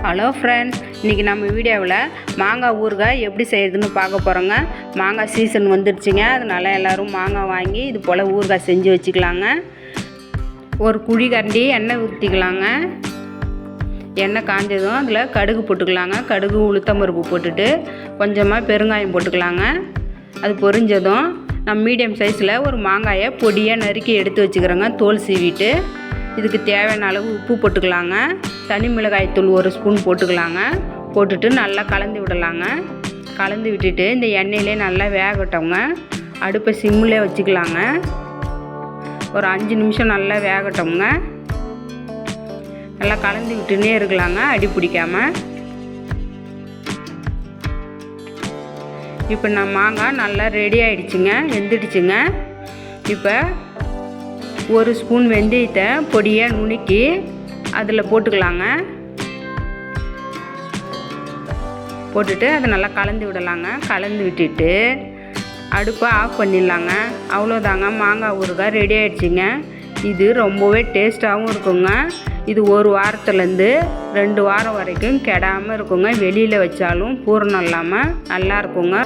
Hello friends, இன்றைக்கி நம்ம வீடியோவில் மாங்காய் ஊறுகாய் எப்படி செய்கிறதுன்னு பார்க்க போகிறோங்க. மாங்காய் சீசன் வந்துடுச்சுங்க, அதனால் எல்லோரும் மாங்காய் வாங்கி இது போல் ஊறுகாய் செஞ்சு வச்சுக்கலாங்க. ஒரு குழி கரண்டி எண்ணெய் ஊற்றிக்கலாங்க. எண்ணெய் காஞ்சதும் அதில் கடுகு போட்டுக்கலாங்க. கடுகு உளுத்தம்பருப்பு போட்டுட்டு கொஞ்சமாக பெருங்காயம் போட்டுக்கலாங்க. அது பொரிஞ்சதும் நம்ம மீடியம் சைஸில் ஒரு மாங்காயை பொடியாக நறுக்கி எடுத்து வச்சுக்கிறோங்க, தோல் சீவிட்டு. இதுக்கு தேவையான அளவு உப்பு போட்டுக்கலாங்க. தனி மிளகாய் தூள் 1 ஸ்பூன் போட்டுக்கலாங்க. போட்டுட்டு நல்லா கலந்து விடலாங்க. கலந்து விட்டுட்டு இந்த எண்ணெயிலே நல்லா வேகட்டோங்க. அடுப்பை சிம்மில் வச்சுக்கலாங்க. ஒரு 5 நிமிஷம் நல்லா வேகட்டோங்க. நல்லா கலந்து விட்டுனே இருக்கலாங்க, அடி பிடிக்காமல். இப்போ நான் மாங்காய் நல்லா ரெடி ஆகிடுச்சுங்க, வெந்துடுச்சுங்க. இப்போ 1 ஸ்பூன் வெந்தயத்தை பொடியாக நுணுக்கி அதில் போட்டுக்கலாங்க. போட்டுட்டு அதை நல்லா கலந்து விடலாங்க. கலந்து விட்டுட்டு அடுப்பை ஆஃப் பண்ணிடலாங்க. அவ்வளோதாங்க, மாங்காய் ஊறுகாய் ரெடி ஆகிடுச்சிங்க. இது ரொம்பவே டேஸ்ட்டாகவும் இருக்குங்க. இது 1 வாரத்துலேருந்து 2 வாரம் வரைக்கும் கெடாமல் இருக்குங்க. வெளியில் வச்சாலும் பூரணம் இல்லாமல் நல்லா இருக்குங்க.